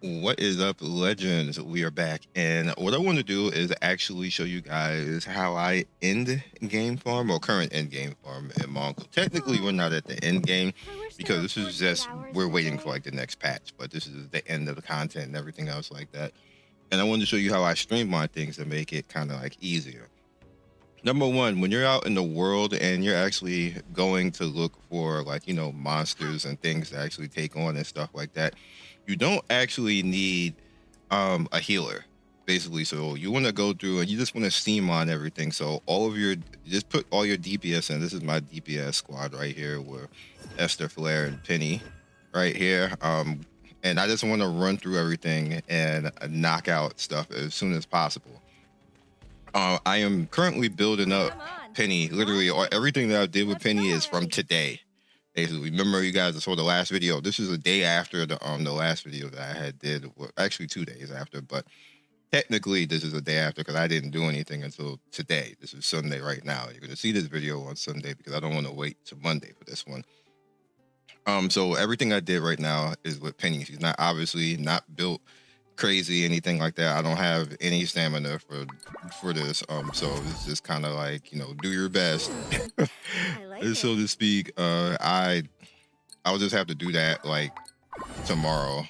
What is up, legends? We are back, and what I want to do is actually show you guys how I end game farm or current end game farm in Mongil. Technically, we're not at the end game I wish there because were this is 48 just hours we're in a waiting for day. like the next patch, but this is the end of the content and everything else like that. And I wanted to show you how I streamline things to make it kind of like easier. Number one, when you're out in the world and you're actually going to look for like monsters and things to actually take on and stuff like that, you don't actually need a healer basically. So you want to go through and you just want to steam on everything. So all of your just put all your DPS in. This is my DPS squad right here with Esther, Flair, and Penny right here. And I just want to run through everything and knock out stuff as soon as possible. I am currently building up Come on. Penny. Literally, everything that I did with Let's Penny go is from already. today. Basically, remember you guys saw the last video. This is a day after the last video that I had did. Well, actually 2 days after, but technically this is a day after because I didn't do anything until today. This is Sunday right now. You're gonna see this video on Sunday because I don't want to wait till Monday for this one. So everything I did right now is with Penny. She's not obviously not built crazy, anything like that. I don't have any stamina for this. So it's just kind of like, do your best, I like it. so to speak. I'll just have to do that like tomorrow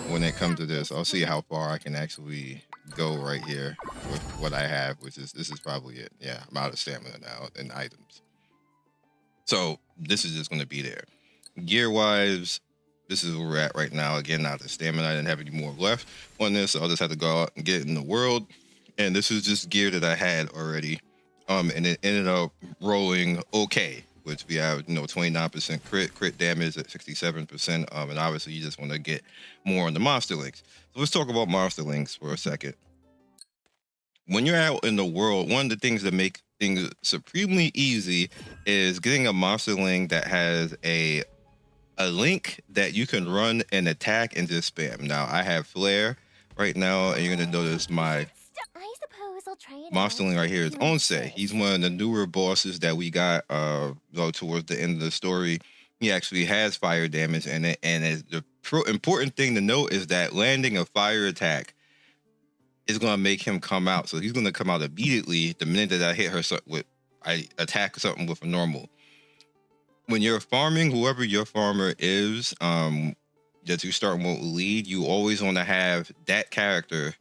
when it comes to this. I'll see how far I can actually go right here with what I have, which is this is probably it. Yeah, I'm out of stamina now and items. So this is just going to be there. Gear wise, this is where we're at right now. Again, not the stamina. I didn't have any more left on this, so I'll just have to go out and get in the world. And this is just gear that I had already. And it ended up rolling okay, which we have 29% crit damage at 67%. And obviously you just want to get more on the monster links. So let's talk about monster links for a second. When you're out in the world, one of the things that make things supremely easy is getting a monster link that has a link that you can run and attack and just spam. Now I have Flare right now, and you're gonna notice my I suppose I'll try it monster out. link right here is You Onse. insist. He's one of the newer bosses that we got towards the end of the story. He actually has fire damage in it, and the important thing to note is that landing a fire attack is going to make him come out. So he's going to come out immediately the minute that I hit her with, I attack something with a normal. When you're farming, whoever your farmer is, that you start with lead, you always want to have that character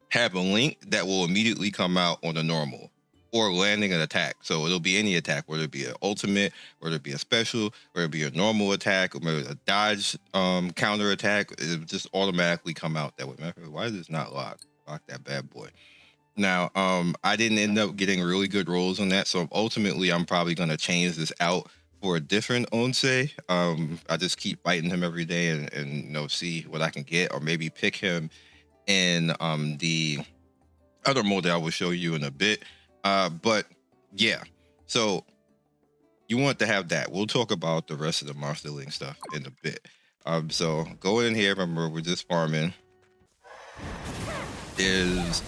have a link that will immediately come out on the normal or landing an attack. So it'll be any attack, whether it be an ultimate, whether it be a special, whether it be a normal attack, or maybe a dodge counter attack. It'll just automatically come out that way. Why is this not locked? Lock that bad boy. Now, I didn't end up getting really good rolls on that, so ultimately I'm probably gonna change this out for a different Onse. I just keep fighting him every day and see what I can get, or maybe pick him in the other mode that I will show you in a bit. But yeah, so you want to have that. We'll talk about the rest of the monster link stuff in a bit. So go in here. Remember, we're just farming. Is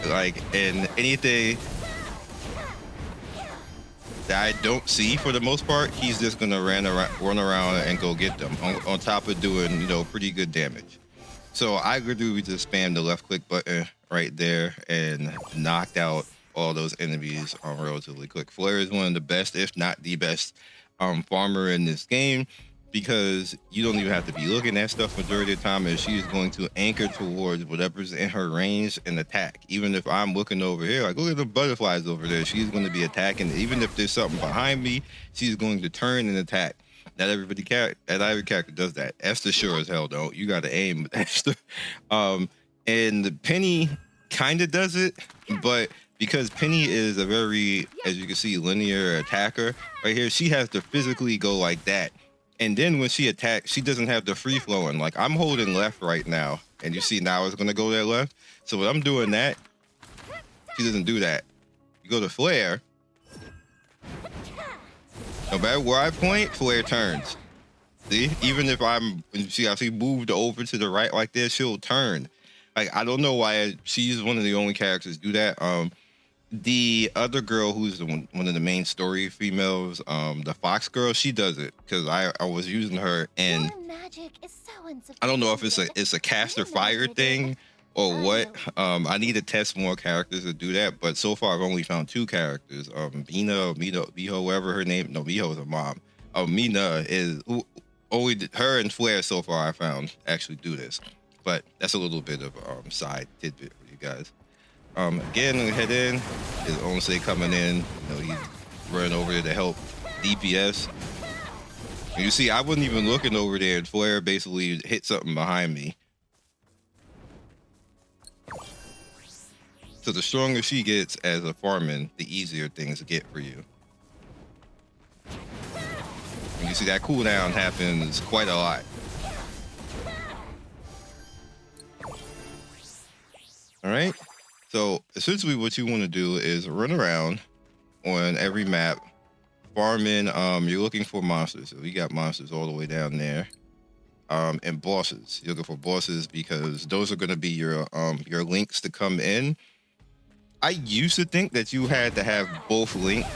like in anything that I don't see for the most part, he's just gonna run around and go get them on top of doing pretty good damage. So I could do just spam the left click button right there and knocked out all those enemies on relatively quick. Flare is one of the best, if not the best, farmer in this game because you don't even have to be looking at stuff majority of the time, and she's going to anchor towards whatever's in her range and attack. Even if I'm looking over here, like look at the butterflies over there, she's going to be attacking. Even if there's something behind me, she's going to turn and attack. Not every character does that. Esther sure as hell don't. You got to aim with Esther. And Penny kind of does it, but because Penny is a very, as you can see, linear attacker right here, she has to physically go like that. And then when she attacks, she doesn't have the free flowing. Like I'm holding left right now, and you see now it's gonna go that left. So when I'm doing that, she doesn't do that. You go to Flare. No matter where I point, Flare turns. See, even if I moved over to the right like this, she'll turn. Like I don't know why she's one of the only characters do that. The other girl who's one of the main story females, the Fox girl, she does it because I was using her, and Your magic is so I don't know if it's unsophisticated. a caster You know fire what it thing is. or I what. know. I need to test more characters to do that, but so far I've only found 2 characters. Mina, Miho, whatever her name. No, Miho is a mom. Mina is who only her and Flair so far I found actually do this, but that's a little bit of side tidbit for you guys. Again, we head in. His own say coming in. You know, he's running over there to help DPS. And you see, I wasn't even looking over there, and Flair basically hit something behind me. So the stronger she gets as a farming, the easier things get for you. And you see that cooldown happens quite a lot. All right. So essentially what you want to do is run around on every map, farming. You're looking for monsters. So we got monsters all the way down there. And bosses. You're looking for bosses because those are going to be your links to come in. I used to think that you had to have both links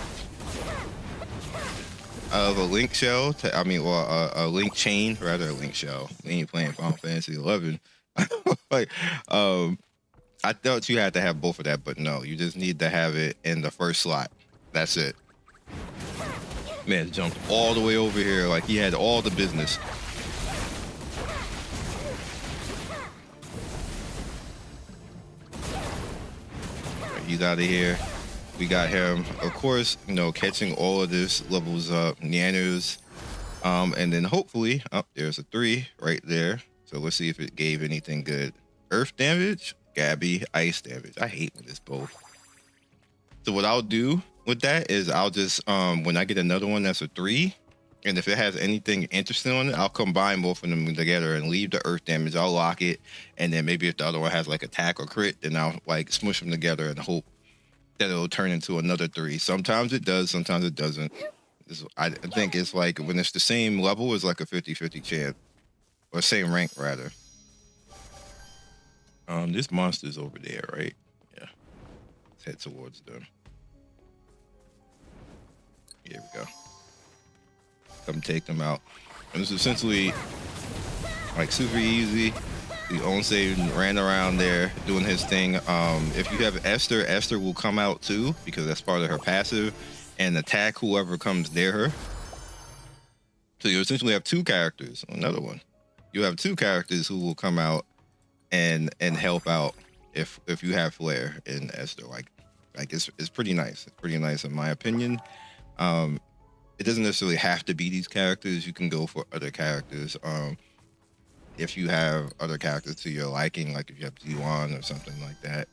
of a link shell to, or a link chain, rather a link shell. We ain't playing Final Fantasy 11. Like, I thought you had to have both of that, but no, you just need to have it in the first slot. That's it. Man jumped all the way over here like he had all the business. He's out of here. We got him. Of course, you know, catching all of this levels up. Nyanners. And then hopefully, there's a 3 right there. So let's see if it gave anything good. Earth damage, Gabby, ice damage. I hate when it's both. So what I'll do with that is I'll just, when I get another one that's a 3, and if it has anything interesting on it, I'll combine both of them together and leave the earth damage. I'll lock it, and then maybe if the other one has like attack or crit, then I'll like smush them together and hope that it'll turn into another 3. Sometimes it does, sometimes it doesn't. I think it's like when it's the same level, it's like a 50-50 chance, or same rank rather. This monster's over there, right? Yeah. Let's head towards them. Here we go. Come take them out. And it's essentially like super easy. The Onse ran around there doing his thing. If you have Esther, Esther will come out too because that's part of her passive and attack whoever comes near her. So you essentially have 2 characters. Another one. You have 2 characters who will come out and help out if you have Flair and Esther. Like it's pretty nice. It's pretty nice in my opinion. It doesn't necessarily have to be these characters. You can go for other characters. If you have other characters to your liking, like if you have D1 or something like that,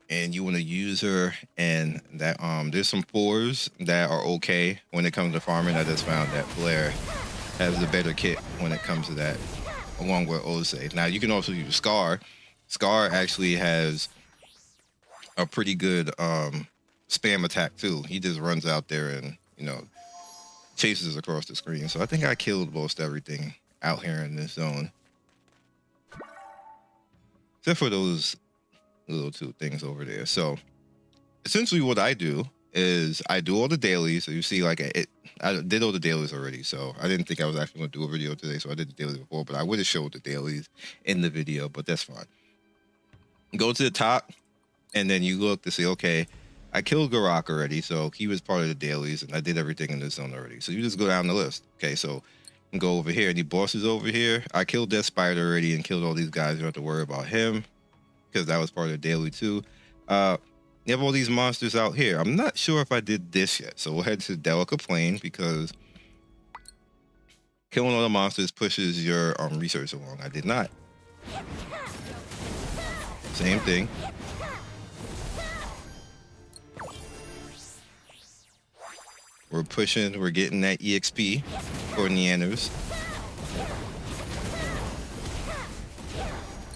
and you want to use her, and that there's some 4s that are okay when it comes to farming. I just found that Flair has the better kit when it comes to that, along with Ose. Now you can also use Scar. Scar actually has a pretty good spam attack too. He just runs out there and, you know, chases across the screen. So I think I killed most everything out here in this zone, except for those little 2 things over there. So essentially what I do is I do all the dailies. So you see, like I did all the dailies already. So I didn't think I was actually going to do a video today. So I did the dailies before, but I would have showed the dailies in the video, but that's fine. Go to the top and then you look to see, okay, I killed Garak already. So he was part of the dailies and I did everything in this zone already. So you just go down the list. Okay. So go over here. Any bosses over here? I killed Death Spider already and killed all these guys. You don't have to worry about him because that was part of the daily too. You have all these monsters out here. I'm not sure if I did this yet. So we'll head to Delica Plain because killing all the monsters pushes your research along. I did not. Same thing. We're pushing, we're getting that EXP for Nyanners.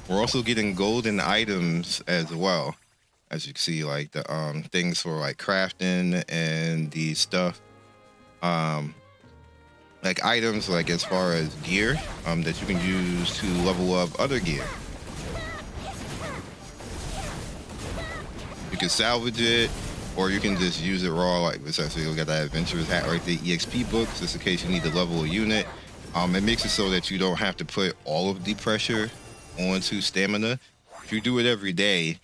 We're also getting golden items as well. As you can see, like the things for like crafting and the stuff. Like items like as far as gear that you can use to level up other gear. You can salvage it. or you can just use it raw. Like essentially, we got that adventurer's hat right there, EXP books, just in case you need to level a unit. It makes it so that you don't have to put all of the pressure onto stamina. If you do it every day,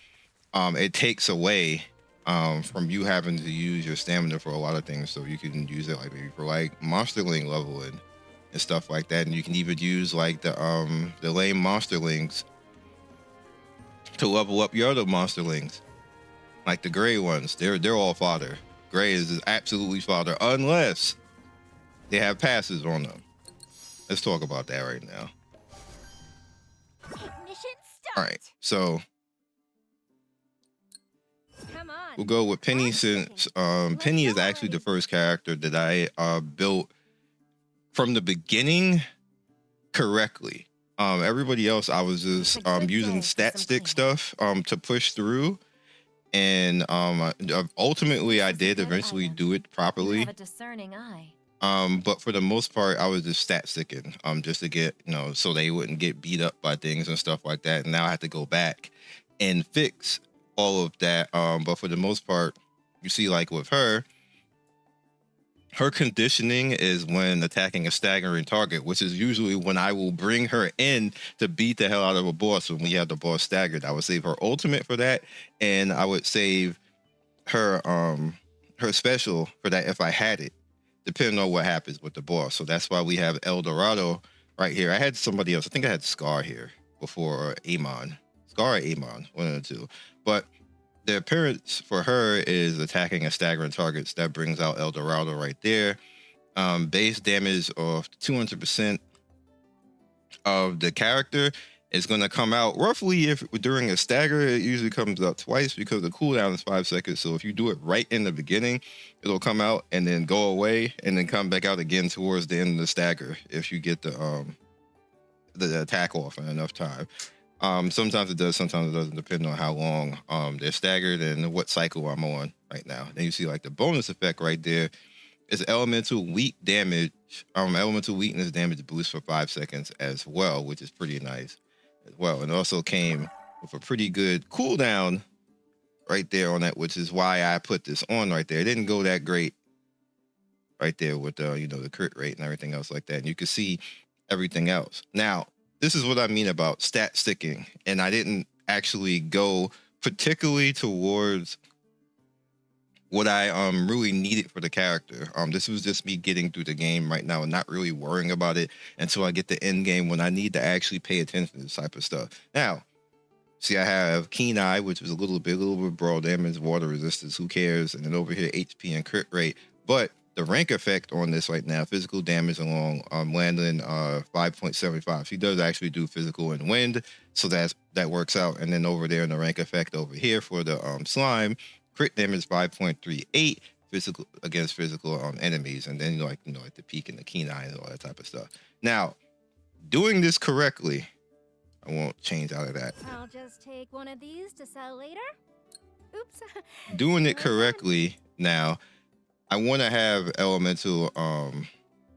it takes away from you having to use your stamina for a lot of things. So you can use it like maybe for like monsterling leveling and stuff like that. And you can even use like the lame monsterlings to level up your other monsterlings, like the gray ones. They're all fodder. Gray is absolutely fodder unless they have passes on them. Let's talk about that right now. Ignition start. All right, so Come on. we'll go with Penny since Penny is actually the first character that I built from the beginning correctly. Everybody else I was just using stat stick stuff to push through, and ultimately I did eventually do it properly. You have a discerning eye. But for the most part, I was just stat sticking, just to get, so they wouldn't get beat up by things and stuff like that. And now I have to go back and fix all of that. But for the most part, you see, like with her conditioning is when attacking a staggering target, which is usually when I will bring her in to beat the hell out of a boss. When we have the boss staggered, I would save her ultimate for that, and I would save her special for that if I had it, depending on what happens with the boss. So that's why we have El Dorado right here. I had somebody else. I think I had Scar here before, or Amon. Scar or Amon, one of the two. But the appearance for her is attacking a staggering targets. That brings out El Dorado right there. Base damage of 200% of the character is going to come out roughly if during a stagger. It usually comes out twice because the cooldown is 5 seconds. So if you do it right in the beginning, it'll come out and then go away and then come back out again towards the end of the stagger if you get the attack off in enough time. Sometimes it does, sometimes it doesn't, depending on how long they're staggered and what cycle I'm on right now. Then you see like the bonus effect right there is elemental weak damage, elemental weakness damage boost for 5 seconds as well, which is pretty nice as well. And it also came with a pretty good cooldown right there on that, which is why I put this on right there. It didn't go that great right there with the crit rate and everything else like that. And you can see everything else. Now, this is what I mean about stat sticking. And I didn't actually go particularly towards what I really needed for the character. This was just me getting through the game right now and not really worrying about it until I get the end game when I need to actually pay attention to this type of stuff. Now, see, I have Keen Eye, which was a little bit brawl damage, water resistance, who cares? And then over here, HP and crit rate. But the rank effect on this right now, physical damage along landing 5.75. She does actually do physical and wind, so that works out. And then over there in the rank effect over here for the slime, crit damage 5.38 physical against physical enemies, and then like the peak and the keen eye and all that type of stuff. Now, doing this correctly, I won't change out of that. I'll just take one of these to sell later. Oops. Doing it correctly now, I want to have elemental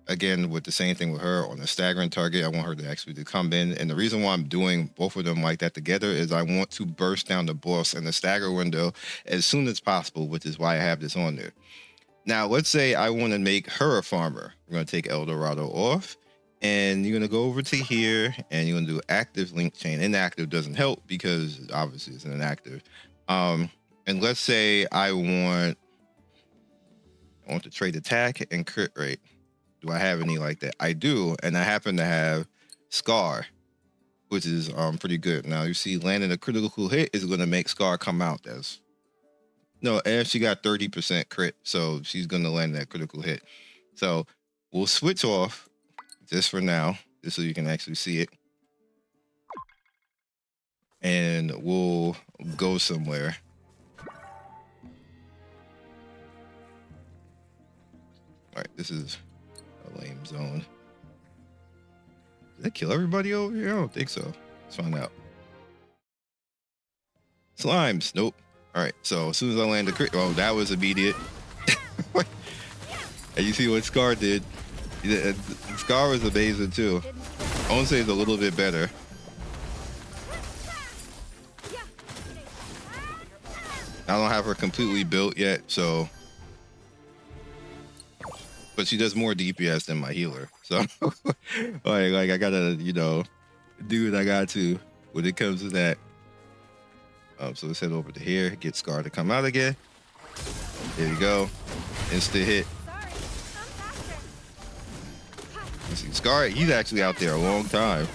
again with the same thing with her on a staggering target. I want her to actually come in, and the reason why I'm doing both of them like that together is I want to burst down the boss in the stagger window as soon as possible, which is why I have this on there. Now, let's say I want to make her a farmer. We're going to take El Dorado off, and you're going to go over to here, and you're going to do active link chain. Inactive doesn't help because obviously it's an inactive. And let's say I want to trade attack and crit rate. Do I have any like that? I do, and I happen to have Scar, which is pretty good. Now you see, landing a critical hit is going to make Scar come out. And she got 30% crit, so she's going to land that critical hit. So we'll switch off just for now, just so you can actually see it, and we'll go somewhere. All right, this is a lame zone. Did that kill everybody over here? I don't think so. Let's find out. Slimes. Nope. All right, so as soon as I land the crit, oh, that was immediate. And you see what Scar did. Scar was amazing too. I want to say it's a little bit better. I don't have her completely built yet, so. But she does more DPS than my healer. So, like I gotta, do what I got to when it comes to that. So let's head over to here, get Scar to come out again. There you go. Instant hit. Sorry, I'm faster. You see, Scar, he's actually out there a long time.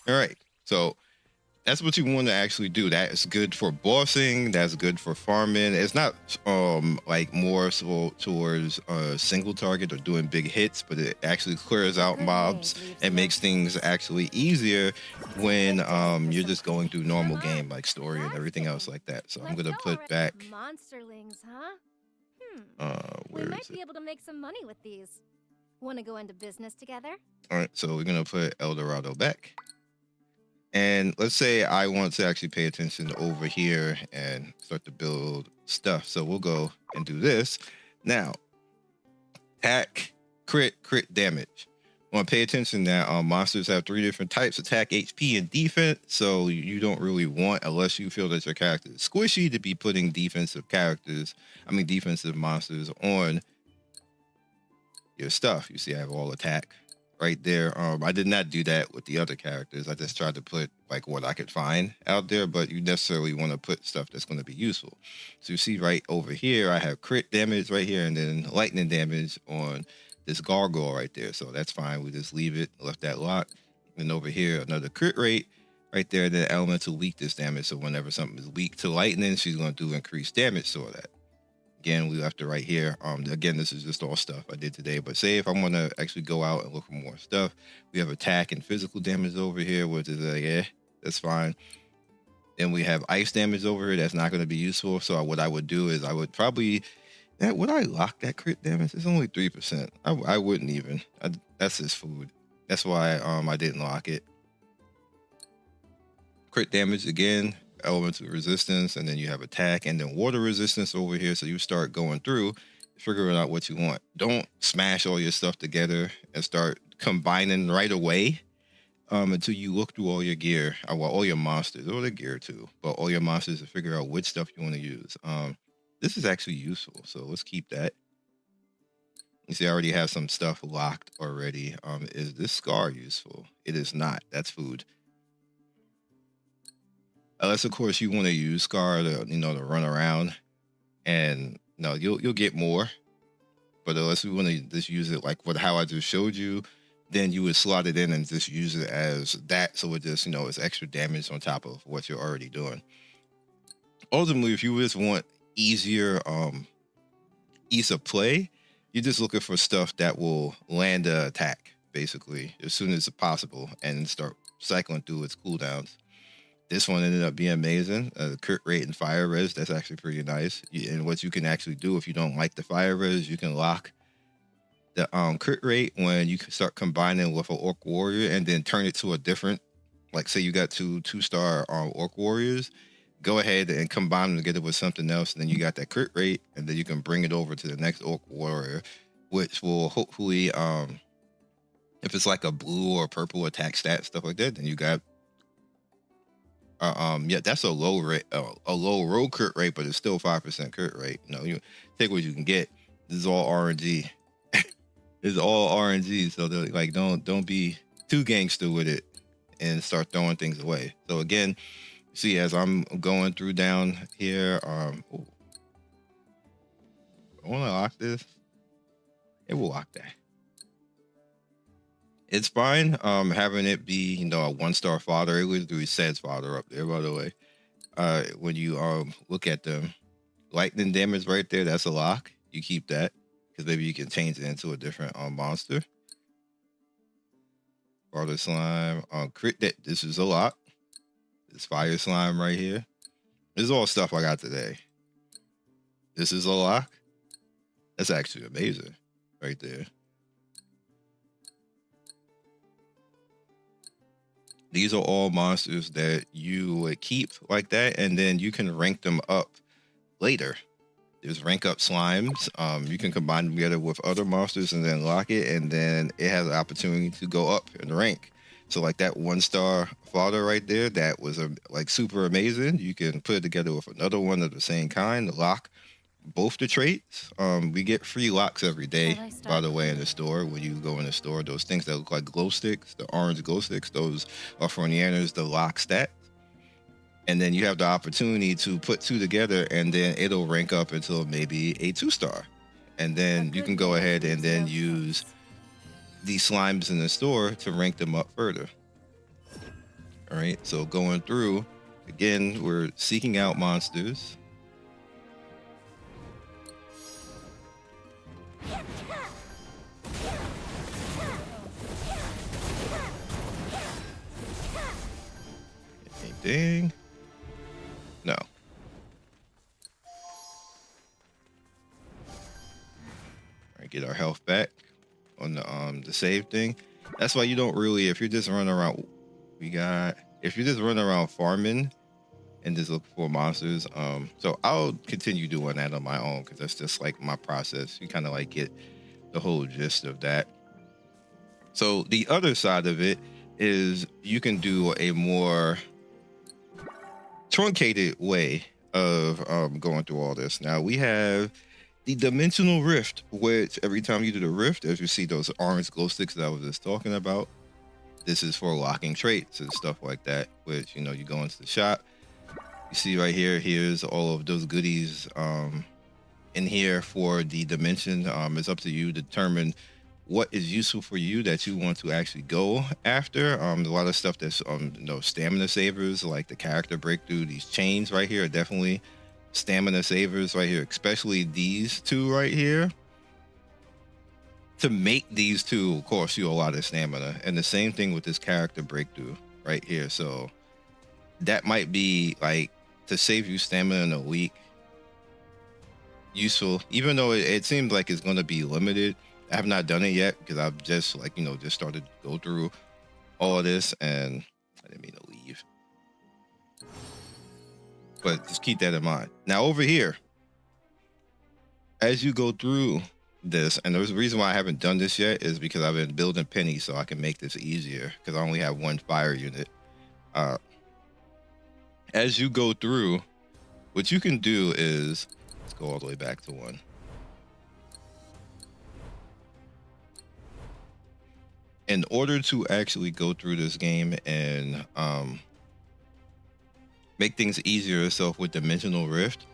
All right, so that's what you want to actually do. That is good for bossing. That's good for farming. It's not like more so towards a single target or doing big hits, but it actually clears out mobs and makes things actually easier when you're just going through normal game like story and everything else like that. So I'm gonna put back Monsterlings, huh? where we might is be it? able to make some money with these. Want to go into business together? All right, so we're gonna put El Dorado back. And let's say I want to actually pay attention over here and start to build stuff. So we'll go and do this. Now, attack, crit damage. I want to pay attention that monsters have 3 different types: attack, HP, and defense. So you don't really want, unless you feel that your character is squishy, to be putting defensive monsters on your stuff. You see I have all attack right there. I did not do that with the other characters. I just tried to put like what I could find out there, but you necessarily want to put stuff that's going to be useful. So you see right over here, I have crit damage right here and then lightning damage on this gargoyle right there. So that's fine. We just leave it, left that locked. And over here, another crit rate right there, then elemental weakness damage. So whenever something is weak to lightning, she's going to do increased damage to that. Again, we left it right here. Again, this is just all stuff I did today. But say if I want to actually go out and look for more stuff, we have attack and physical damage over here, which is like, that's fine. Then we have ice damage over here. That's not going to be useful. So what I would do is I would probably, would I lock that crit damage? It's only 3%. I wouldn't even. That's just food. That's why I didn't lock it. Crit damage again. Elemental resistance, and then you have attack and then water resistance over here. So you start going through, figuring out what you want. Don't smash all your stuff together and start combining right away until you look through all your gear, all your monsters, or the gear too, but all your monsters to figure out which stuff you want to use. This is actually useful, so let's keep that. You see, I already have some stuff locked already. Is this Scar useful? It is not. That's food. Unless, of course, you want to use Scar to, to run around, and you'll get more. But unless we want to just use it like how I just showed you, then you would slot it in and just use it as that. So it just, it's extra damage on top of what you're already doing. Ultimately, if you just want easier ease of play, you're just looking for stuff that will land the attack basically as soon as possible and start cycling through its cooldowns. This one ended up being amazing. The crit rate and fire res, that's actually pretty nice. And what you can actually do if you don't like the fire res, you can lock the crit rate when you start combining with an orc warrior and then turn it to a different, like say you got two-star orc warriors, go ahead and combine them together with something else, and then you got that crit rate, and then you can bring it over to the next orc warrior, which will hopefully, if it's like a blue or purple attack stat, stuff like that, then you got that's a low rate, a low roll crit rate, but it's still 5% crit rate. You take what you can get. This is all RNG. It's all RNG. So they're like, don't be too gangster with it and start throwing things away. So again, see, as I'm going through down here, I want to lock this. It will lock that. It's fine having it be, a 1-star fodder. It was do says fodder up there, by the way. When you look at them, lightning damage right there, that's a lock. You keep that because maybe you can change it into a different monster. Fodder slime, crit that. This is a lock. This fire slime right here. This is all stuff I got today. This is a lock. That's actually amazing right there. These are all monsters that you would keep like that, and then you can rank them up later. There's rank up slimes. You can combine them together with other monsters and then lock it, and then it has an opportunity to go up in the rank. So like that 1-star fodder right there, that was like super amazing. You can put it together with another one of the same kind, lock both the traits. We get free locks every day, by the way, in the store. When you go in the store, those things that look like glow sticks, the orange glow sticks, those are for Nyanners, the lock stat. And then you have the opportunity to put 2 together, and then it'll rank up until maybe a 2-star. And then you can go ahead and then use these slimes in the store to rank them up further. All right, so going through, again, we're seeking out monsters. Anything? No. All right, get our health back on the save thing. That's why you don't really, if you're just running around, if you're just running around farming and just looking for monsters, so I'll continue doing that on my own because that's just like my process. You kind of like get the whole gist of that. So the other side of it is you can do a more truncated way of going through all this. Now we have the dimensional rift, which every time you do the rift, as you see those orange glow sticks that I was just talking about, this is for locking traits and stuff like that, which, you know, you go into the shop, you see right here, here's all of those goodies in here for the dimension. It's up to you to determine what is useful for you that you want to actually go after. A lot of stuff that's you know, stamina savers, like the character breakthrough. These chains right here are definitely stamina savers right here, especially these 2 right here. To make these 2 cost you a lot of stamina, and the same thing with this character breakthrough right here. So that might be like to save you stamina in a week, useful, even though it seems like it's going to be limited. I have not done it yet because I've just, like, you know, just started to go through all of this, and I didn't mean to leave, but just keep that in mind. Now over here, as you go through this, and there's a reason why I haven't done this yet is because I've been building pennies so I can make this easier, because I only have 1 fire unit. As you go through, what you can do is, let's go all the way back to 1. In order to actually go through this game and make things easier yourself with Dimensional Rift,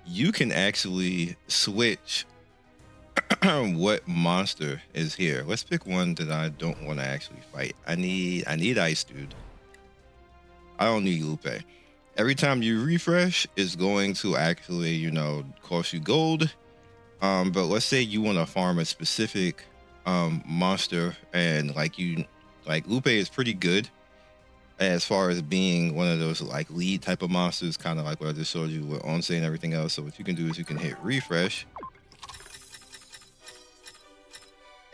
you can actually switch what monster is here. Let's pick one that I don't want to actually fight. I need Ice Dude. I don't need Lupe. Every time you refresh, it's going to actually, you know, cost you gold. But let's say you want to farm a specific monster, and like Lupe is pretty good as far as being one of those like lead type of monsters, kind of like what I just showed you with Onse and everything else. So what you can do is you can hit refresh,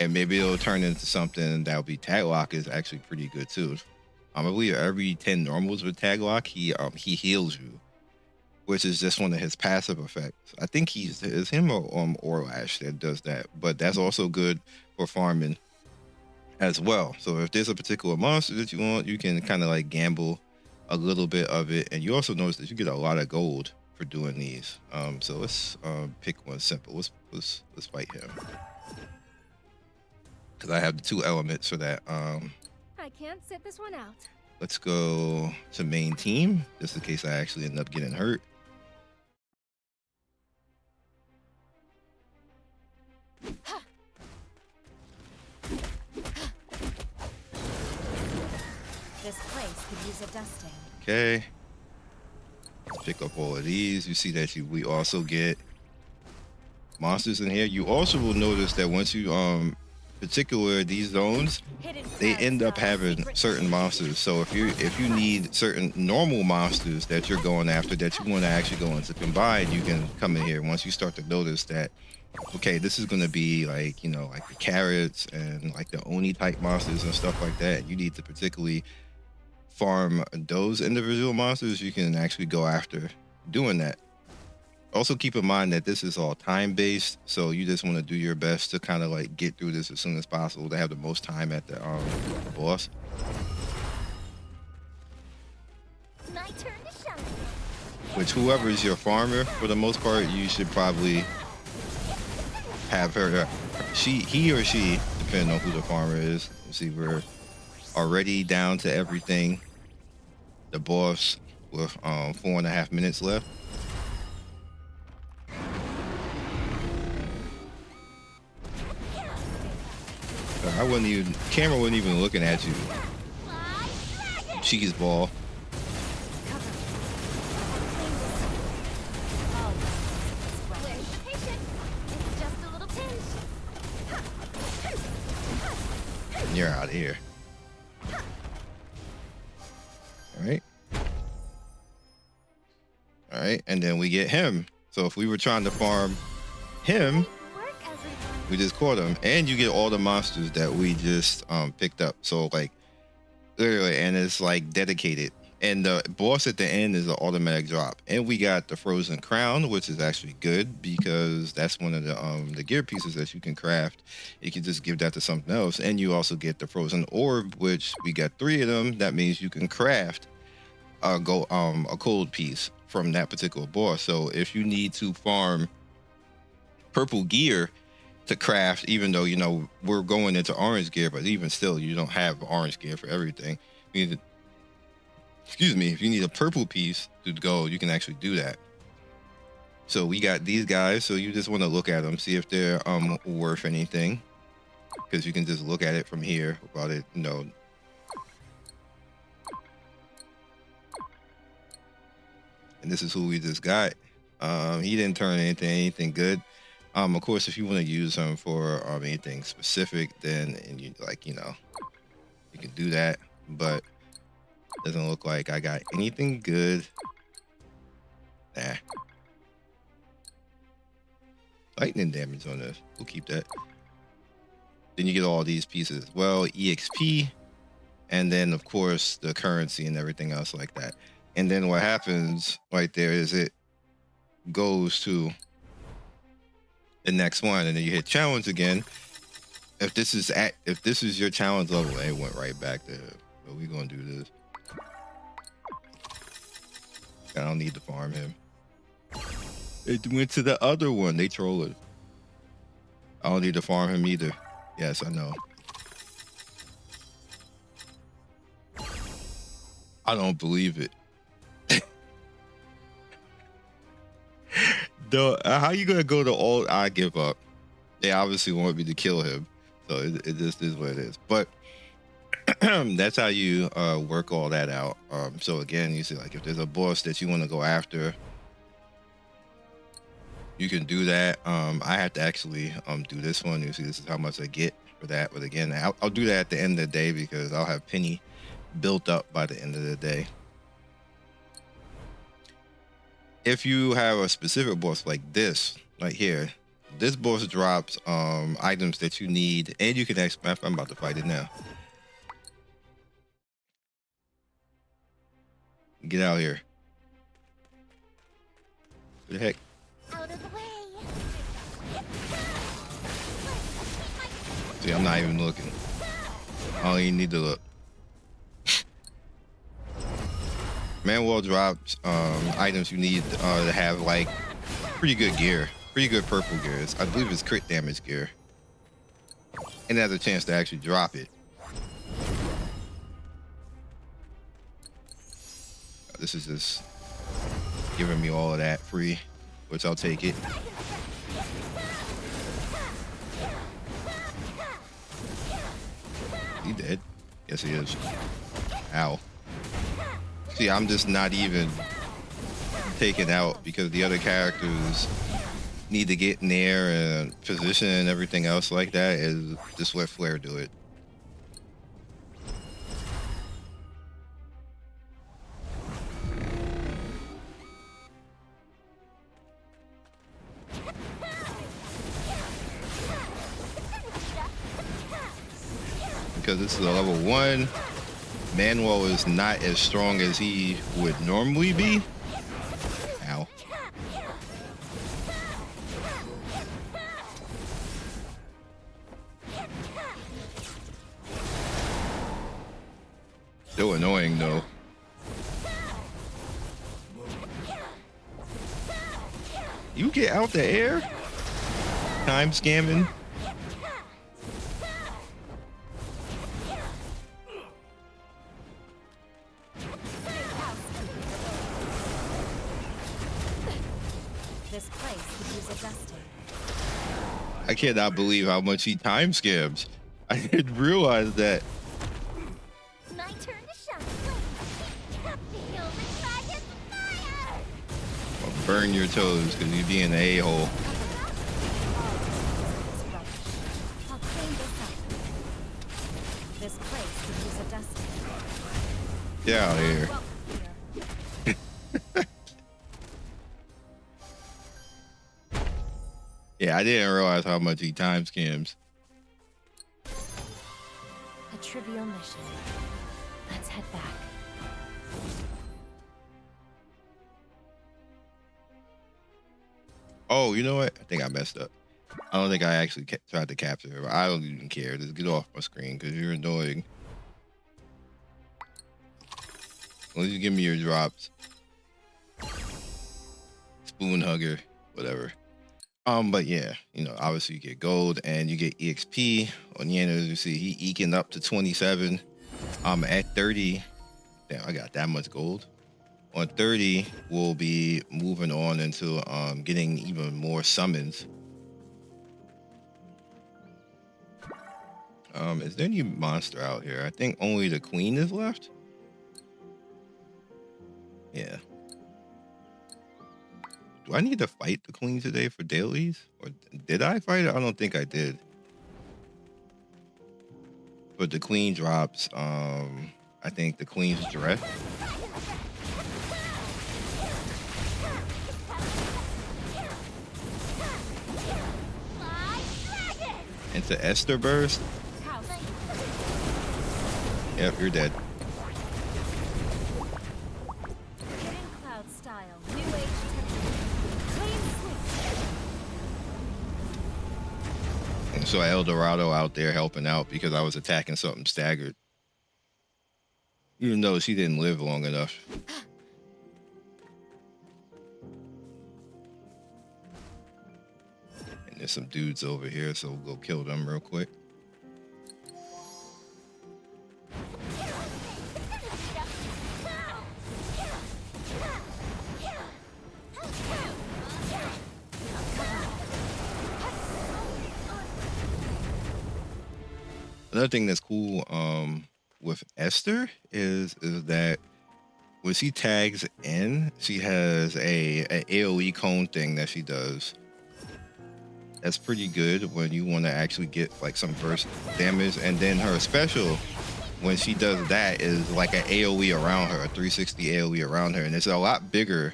and maybe it'll turn into something that will be tag lock is actually pretty good too. I believe every 10 normals with tag lock, he heals you, which is just one of his passive effects. I think it's him or Orlash that does that, but that's also good for farming as well. So if there's a particular monster that you want, you can kind of like gamble a little bit of it, and you also notice that you get a lot of gold for doing these. So let's pick one simple. Let's fight him, because I have the 2 elements for that. I can't sit this one out. Let's go to main team, just in case I actually end up getting hurt. This place could use a dusting. Okay. Let's pick up all of these. You see that we also get monsters in here. You also will notice that once you particular these zones, they end up having certain monsters. So if you need certain normal monsters that you're going after that you want to actually go into combine, you can come in here. Once you start to notice that, okay, this is going to be like, you know, like the carrots and like the Oni type monsters and stuff like that, you need to particularly farm those individual monsters, you can actually go after doing that. Also keep in mind that this is all time based, so you just want to do your best to kind of like get through this as soon as possible to have the most time at the boss. My turn to shine. Which whoever is your farmer, for the most part, you should probably have her, he or she, depending on who the farmer is. Let's see, we're already down to everything. The boss with 4.5 minutes left. I wasn't even, camera wasn't even looking at you. Cheese ball. You're out of here. All right. All right, and then we get him. So if we were trying to farm him, we just caught him, and you get all the monsters that we just picked up. So like literally, and it's like dedicated. And the boss at the end is an automatic drop. And we got the frozen crown, which is actually good because that's one of the gear pieces that you can craft. You can just give that to something else. And you also get the frozen orb, which we got 3 of them. That means you can craft a cold piece from that particular boss. So if you need to farm purple gear to craft, even though, you know, we're going into orange gear, but even still, you don't have orange gear for everything. You need to, excuse me, if you need a purple piece to go, you can actually do that. So we got these guys, so you just want to look at them, see if they're worth anything, because you can just look at it from here without it, you know. And this is who we just got. He didn't turn anything good. Of course, if you want to use him for anything specific, then you can do that. But doesn't look like I got anything good. Nah. Lightning damage on this. We'll keep that. Then you get all these pieces. Well, EXP, and then of course the currency and everything else like that. And then what happens right there is it goes to the next one, and then you hit challenge again. If this is your challenge level, it went right back to, but we're gonna do this. I don't need to farm him. It went to the other one. They trolling. I don't need to farm him either. Yes, I know. I don't believe it. How you gonna go to all? I give up. They obviously want me to kill him, so it just is what it is. But that's how you work all that out. So again, you see, like if there's a boss that you want to go after, you can do that. I have to actually do this one. You see, this is how much I get for that. But again, I'll do that at the end of the day because I'll have penny built up by the end of the day. If you have a specific boss like this, right here, this boss drops items that you need, and you can actually, I'm about to fight it now. Get out here. What the heck? Out of the way. See, I'm not even looking. I don't even need to look. Manual drops items you need to have like pretty good gear, pretty good purple gear. I believe it's crit damage gear, and it has a chance to actually drop it. This is just giving me all of that free, which I'll take it. He dead? Yes, he is. Ow. See, I'm just not even taken out because the other characters need to get in there and position and everything else like that, is just let Flare do it. Because this is a level 1. Manuel is not as strong as he would normally be. Ow. Still annoying though. You get out the air? Time scamming? This place could use adjusting. I cannot believe how much he time scams. I didn't realize that. My turn to shine. Feel the dragon's fire! I'll burn your toes because you're being an a-hole. I'll clean this up. This place could use adjusting. Get out of here. Yeah, I didn't realize how much he time scams. A trivial mission. Let's head back. Oh, you know what? I think I messed up. I don't think I actually tried to capture her. I don't even care. Just get off my screen because you're annoying. At least you give me your drops. Spoon hugger, whatever. But yeah, you know, obviously you get gold and you get EXP on Nyanners. You see he eking up to 27. At 30, damn, I got that much gold. On 30, we'll be moving on into getting even more summons. Is there any monster out here? I think only the queen is left. Yeah. Do I need to fight the queen today for dailies? Or did I fight it? I don't think I did. But the queen drops, I think the queen's dress. Into Esther burst. Yep, you're dead. So El Dorado out there helping out because I was attacking something staggered. Even though she didn't live long enough. And there's some dudes over here, so we'll go kill them real quick. Another thing that's cool with Esther is that when she tags in, she has a AoE cone thing that she does. That's pretty good when you want to actually get like some burst damage. And then her special, when she does that, is like an AoE around her, a 360 AoE around her, and it's a lot bigger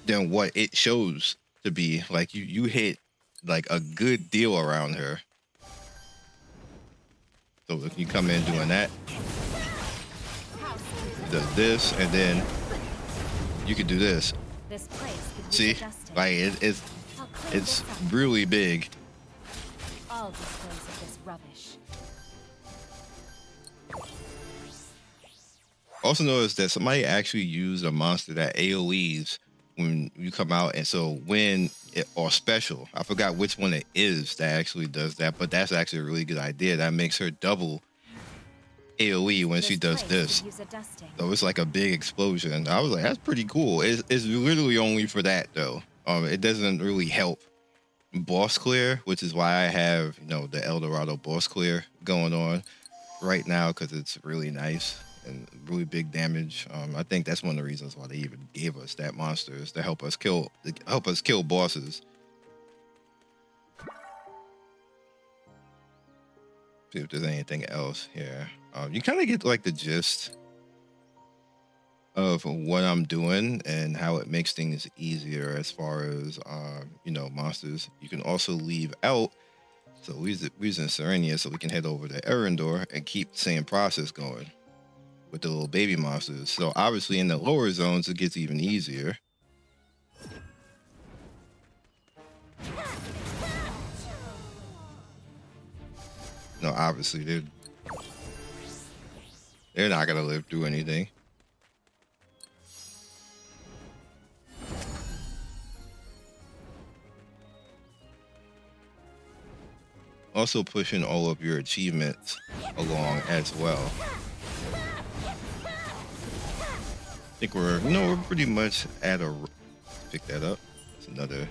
than what it shows to be. Like you hit like a good deal around her. So if you come in doing that, does this, and then you could do this. See, like it's really big. I'll dispose of this rubbish. Also notice that somebody actually used a monster that AoEs when you come out, and so when it, or special, I forgot which one it is that actually does that, but that's actually a really good idea. That makes her double AoE when she does this. So it's like a big explosion. I was like, that's pretty cool. It's literally only for that though. It doesn't really help boss clear, which is why I have, you know, the El Dorado boss clear going on right now, because it's really nice and really big damage. I think that's one of the reasons why they even gave us that monster, is to help us kill bosses. See if there's anything else here. You kind of get like the gist of what I'm doing and how it makes things easier as far as you know, monsters. You can also leave out. So we're using Serenia, so we can head over to Erendor and keep the same process going with the little baby monsters. So obviously in the lower zones it gets even easier. No, obviously they're not gonna live through anything. Also pushing all of your achievements along as well. I think we're pretty much at a. Let's pick that up. That's another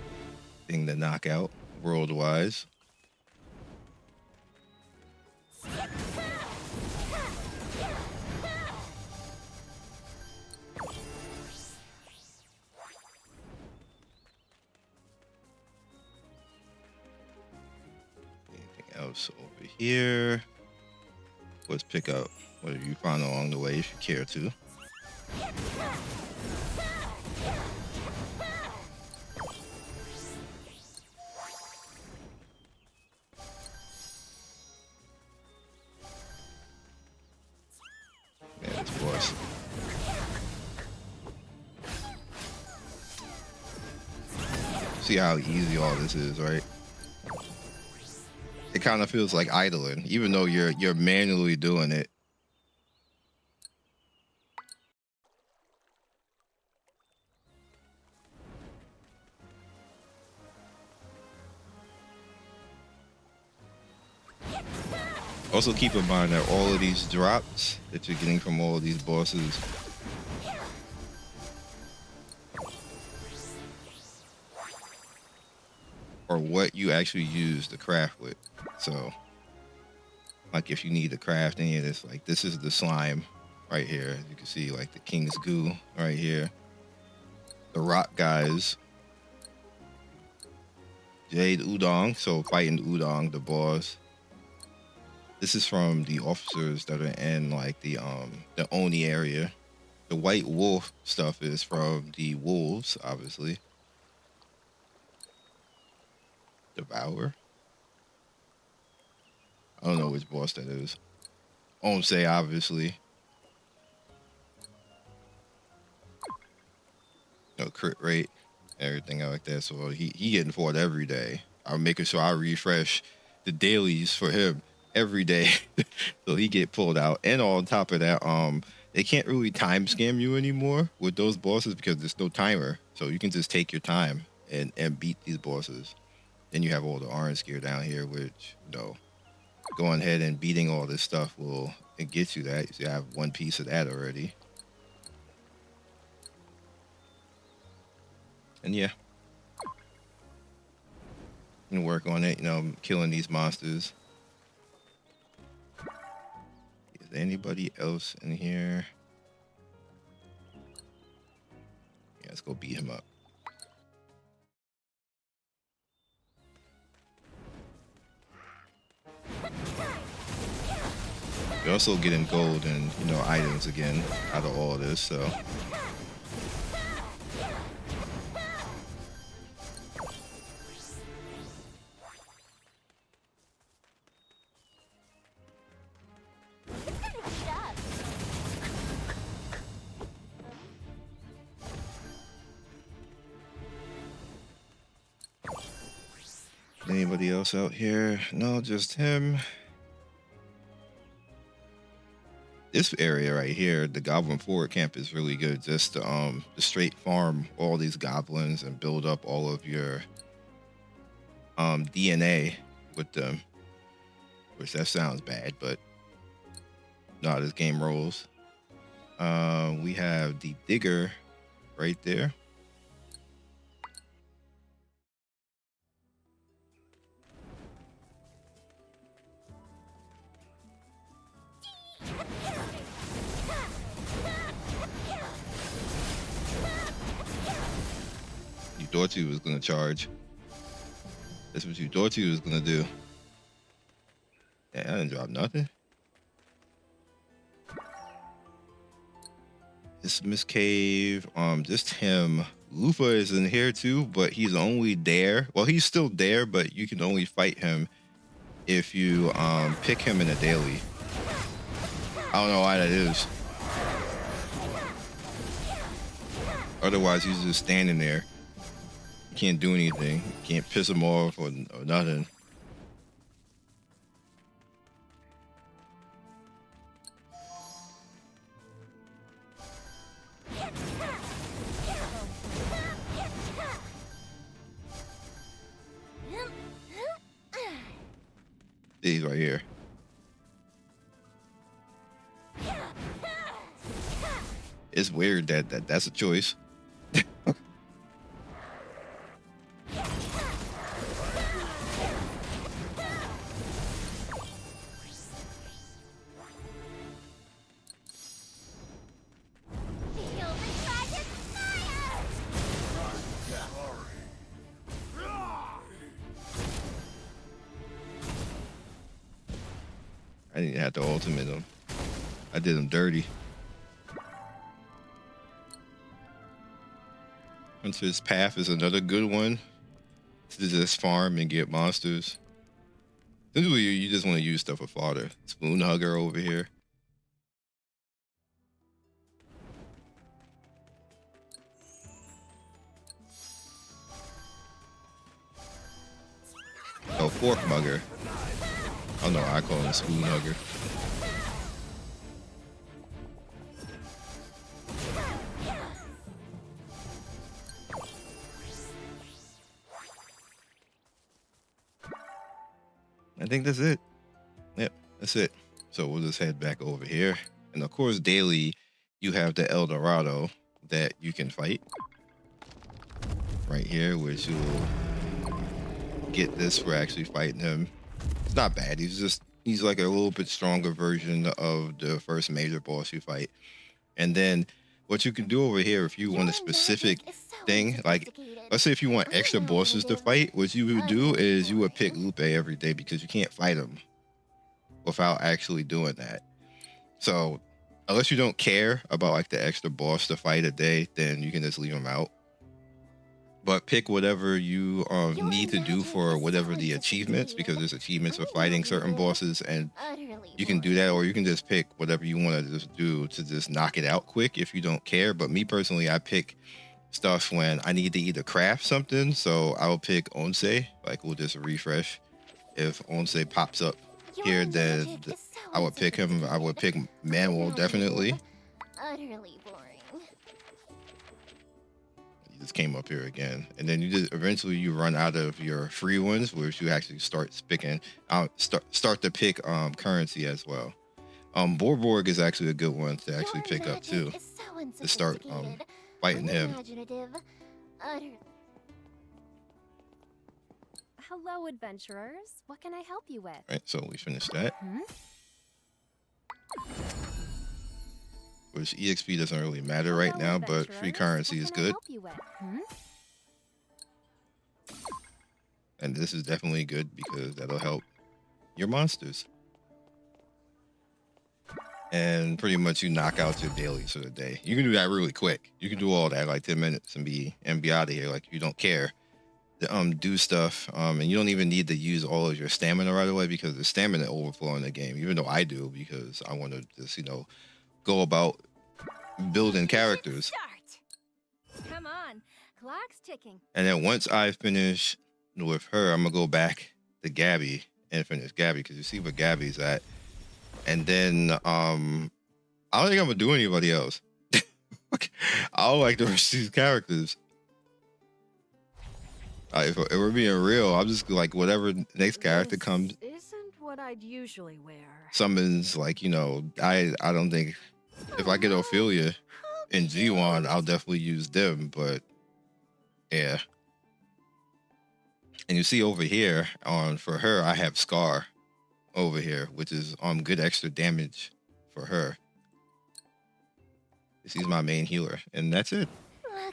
thing to knock out world-wise. Anything else over here? Let's pick up whatever you find along the way if you care to. Man, this boss. See how easy all this is, right? It kind of feels like idling, even though you're manually doing it. Also keep in mind that all of these drops that you're getting from all of these bosses are what you actually use to craft with. So like if you need to craft any of this, like this is the slime right here. You can see like the king's goo right here. The rock guys. Jade Udong, so fighting Udong, the boss. This is from the officers that are in like the Oni area. The white wolf stuff is from the wolves, obviously. Devour. I don't know which boss that is. Say obviously. No crit rate, everything like that. So he getting fought every day. I'm making sure I refresh the dailies for him every day so he get pulled out. And on top of that, they can't really time scam you anymore with those bosses because there's no timer. So you can just take your time and beat these bosses. Then you have all the orange gear down here, which, you know, going ahead and beating all this stuff will get you that. So I have one piece of that already. And yeah, I'm gonna work on it, you know, killing these monsters. Is there anybody else in here? Yeah, let's go beat him up. You're also getting gold and, you know, items again out of all this, so. Anybody else out here? No, just him. This area right here, the Goblin Forward Camp, is really good. Just to straight farm all these goblins and build up all of your DNA with them. Which that sounds bad, but no, this game rolls. We have the Digger right there. You thought you was gonna charge. That's what you thought you was gonna do. Yeah, I didn't drop nothing. Miss Cave, just him. Lufa is in here too, but he's only there. Well, he's still there, but you can only fight him if you pick him in a daily. I don't know why that is. Otherwise, he's just standing there. You can't do anything. You can't piss him off or nothing. He's right here. It's weird that's a choice. I didn't have to ultimate him. I did him dirty. Hunter's Path is another good one to just farm and get monsters. Usually you just want to use stuff for fodder. Spoon Hugger over here. Oh, Fork Mugger. Oh no, I call him Spoon Hugger. I think that's it. Yep, that's it. So we'll just head back over here. And of course, daily, you have the El Dorado that you can fight. Right here, which you'll get this for actually fighting him. It's not bad. He's like a little bit stronger version of the first major boss you fight. And then what you can do over here, if you want a specific thing, like let's say if you want extra bosses to fight, what you would do is you would pick Lupe every day because you can't fight him without actually doing that. So unless you don't care about like the extra boss to fight a day, then you can just leave him out. But pick whatever you need to do for whatever the achievements, because there's achievements for fighting certain bosses, and you can do that, or you can just pick whatever you want to just do to just knock it out quick if you don't care. But me personally, I pick stuff when I need to either craft something, so I'll pick Onse. Like we'll just refresh. If Onse pops up here, then I would pick him. I would pick Manuel definitely. Utterly boring. Just came up here again, and then you just eventually you run out of your free ones, which you actually start picking out, start to pick currency as well. Borborg is actually a good one to actually pick up too, to start fighting him. Hello, adventurers. What can I help you with? Right, so we finished that. Which EXP doesn't really matter right now, but free currency is good. And this is definitely good because that'll help your monsters. And pretty much you knock out your dailies for the day. You can do that really quick. You can do all that like 10 minutes and be out of here. Like you don't care to do stuff. And you don't even need to use all of your stamina right away because the stamina overflow in the game, even though I do, because I want to just, go about building characters. Come on, clock's ticking. And then once I finish with her, I'm gonna go back to Gabby and finish Gabby because you see where Gabby's at. And then I don't think I'm gonna do anybody else. I don't like the rest of these characters. If we're being real, I'm just like whatever next character comes. Isn't what I'd usually wear. Summons like I don't think if I get Ophelia and G1, I'll definitely use them. But yeah. And you see over here for her, I have Scar over here, which is good extra damage for her. She's my main healer, and that's it.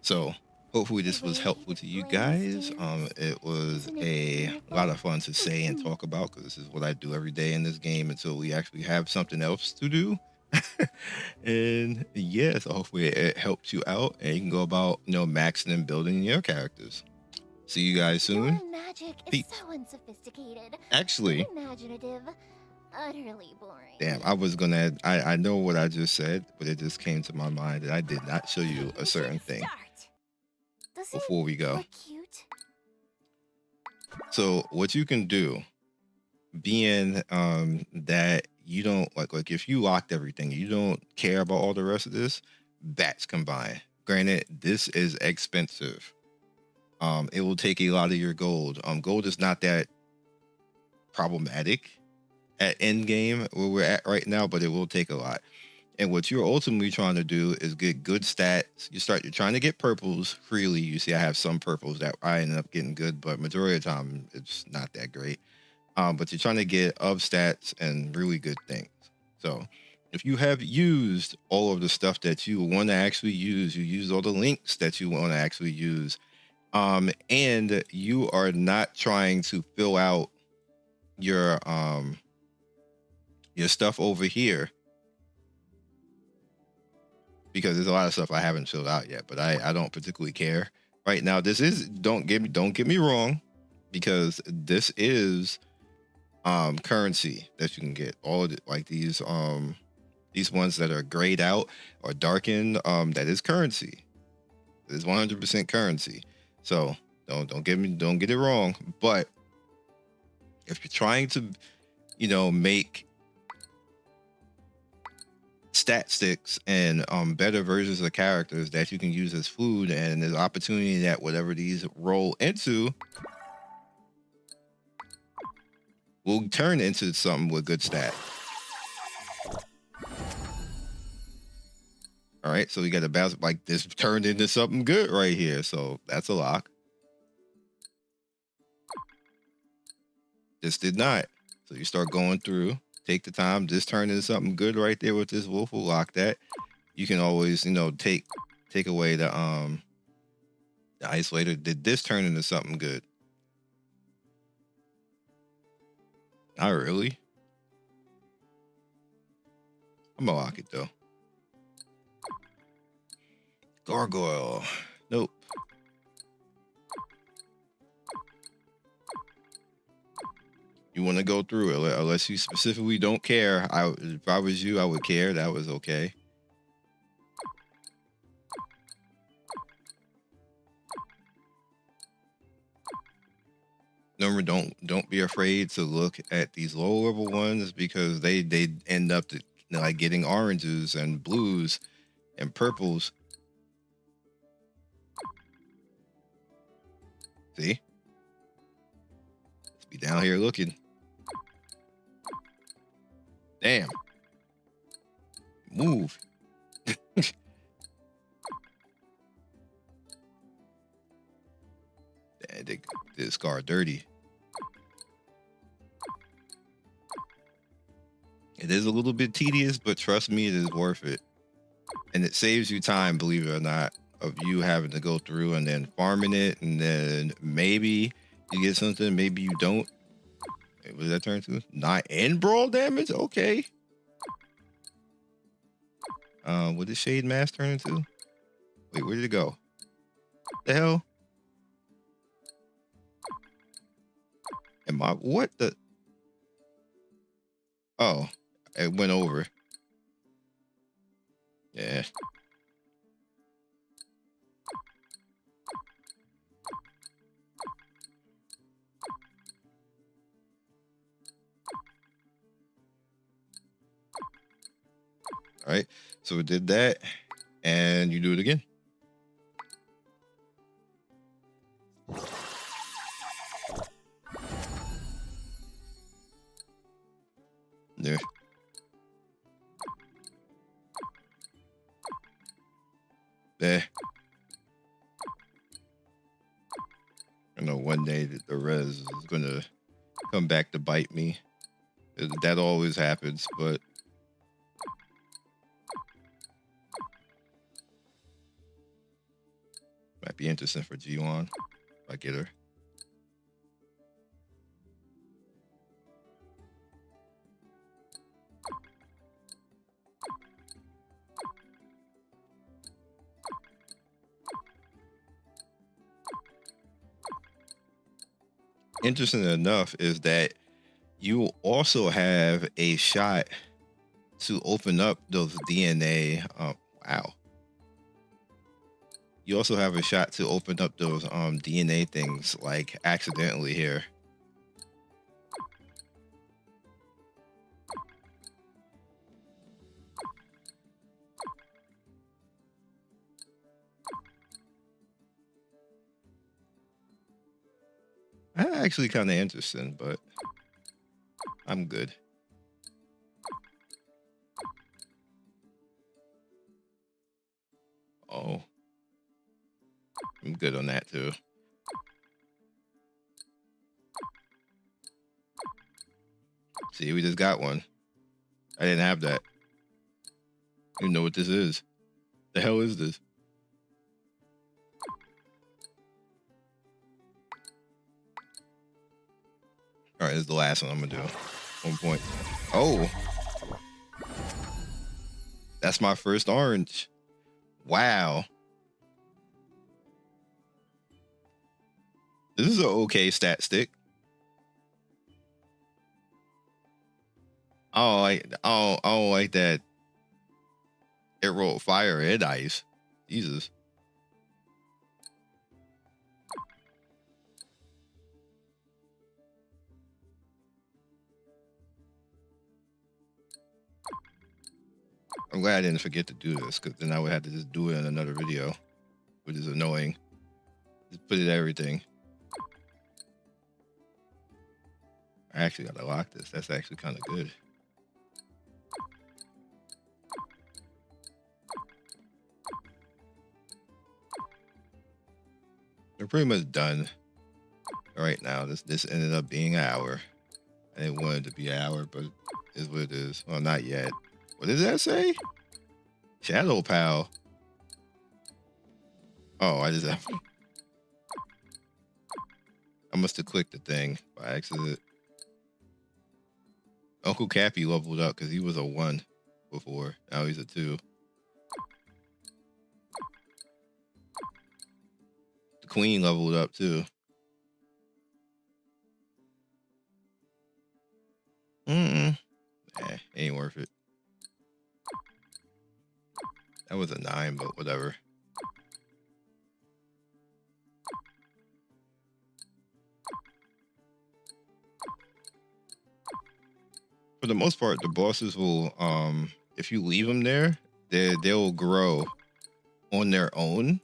So hopefully this was helpful to you guys. It was a lot of fun to say and talk about because this is what I do every day in this game until we actually have something else to do. And yeah, so hopefully it helps you out and you can go about maxing and building your characters. See you guys soon. Your magic is so unsophisticated. Actually, imaginative, utterly boring. Damn, I was gonna I know what I just said, but it just came to my mind that I did not show you a certain thing before we go. Cute? So what you can do, being that you don't like if you locked everything, you don't care about all the rest of this, bats combined. Granted, this is expensive. It will take a lot of your gold. Gold is not that problematic at Endgame where we're at right now, but it will take a lot. And what you're ultimately trying to do is get good stats. You're trying to get purples freely. You see, I have some purples that I ended up getting good, but majority of the time it's not that great. But you're trying to get of stats and really good things. So if you have used all of the stuff that you want to actually use, you use all the links that you want to actually use, and you are not trying to fill out your stuff over here, because there's a lot of stuff I haven't filled out yet, but I don't particularly care right now. This is don't get me wrong, because this is currency that you can get. All of it, like these ones that are grayed out or darkened, that is currency. It is 100% currency. So don't get it wrong. But if you're trying to, make stat sticks and better versions of characters that you can use as food, and there's opportunity that whatever these roll into will turn into something with good stat. All right, so we got a bounce, like this turned into something good right here, so that's a lock. This did not. So you start going through, take the time, this turned into something good right there with this wolf. Will lock that. You can always, take away the isolator. Did this turn into something good? Not really. I'm gonna lock it though. Gargoyle. Nope. You want to go through it unless you specifically don't care. If I was you, I would care. That was okay. Remember, don't be afraid to look at these low level ones, because they end up like getting oranges and blues and purples. See? Let's be down here looking. Damn. Move. They did this car dirty. It is a little bit tedious, but trust me, it is worth it. And it saves you time, believe it or not, of you having to go through and then farming it, and then maybe you get something, maybe you don't. Wait, what did that turn to? 9 and brawl damage? Okay. What did Shade Mask turn into? Wait, where did it go? The hell? What the? Oh, it went over. Yeah. All right, so we did that, and you do it again. There. There. I know one day that the res is gonna come back to bite me. That always happens, but might be interesting for G1 if I get her. Interesting enough is that you also have a shot to open up those DNA. Wow. You also have a shot to open up those DNA things, like accidentally here. Actually kind of interesting, but I'm good. Oh, I'm good on that too. See, we just got one. I didn't have that. I don't know what this is. The hell is this? All right, this is the last one I'm gonna do. 1 point. Oh, that's my first orange. Wow. This is an okay stat stick. Oh, I don't like that. It rolled fire and ice. Jesus. I'm glad I didn't forget to do this, because then I would have to just do it in another video, which is annoying. Just put it everything. I actually gotta lock this. That's actually kind of good. We're pretty much done right now. This ended up being an hour. I didn't want it to be an hour, but it is what it is. Well, not yet. What does that say? Shadow Pal. Oh, I must have clicked the thing by accident. Uncle Cappy leveled up because he was a 1 before. Now he's a 2. The Queen leveled up too. Ain't worth it. That was a 9, but whatever. For the most part, the bosses will, if you leave them there, they'll grow on their own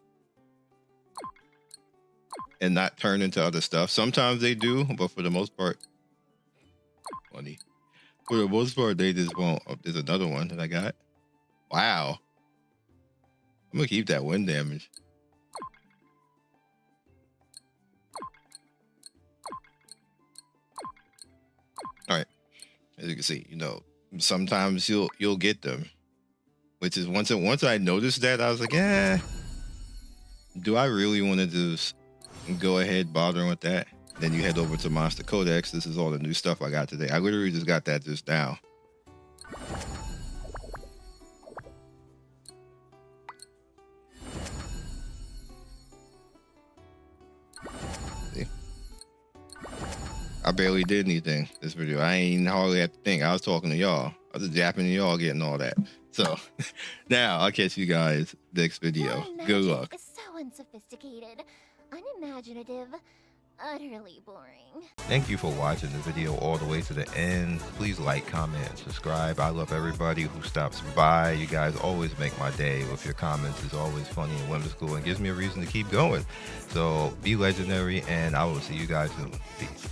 and not turn into other stuff. Sometimes they do, but for the most part, funny. For the most part, they just won't. Oh, there's another one that I got. Wow. I'm gonna keep that wind damage. All right. As you can see, you know, sometimes you'll get them, which is once I noticed that, I was like, do I really want to just go ahead bothering with that? Then you head over to Monster Codex. This is all the new stuff I got today. I literally just got that just now. See? I barely did anything this video. I ain't hardly had to think. I was talking to y'all. I was japping to y'all getting all that. So now I'll catch you guys next video. Good luck. It's so unsophisticated, unimaginative, utterly boring. Thank you for watching the video all the way to the end. Please like, comment, and subscribe. I love everybody who stops by. You guys always make my day with your comments. It's always funny and whimsical and gives me a reason to keep going. So be legendary, and I will see you guys soon. Peace.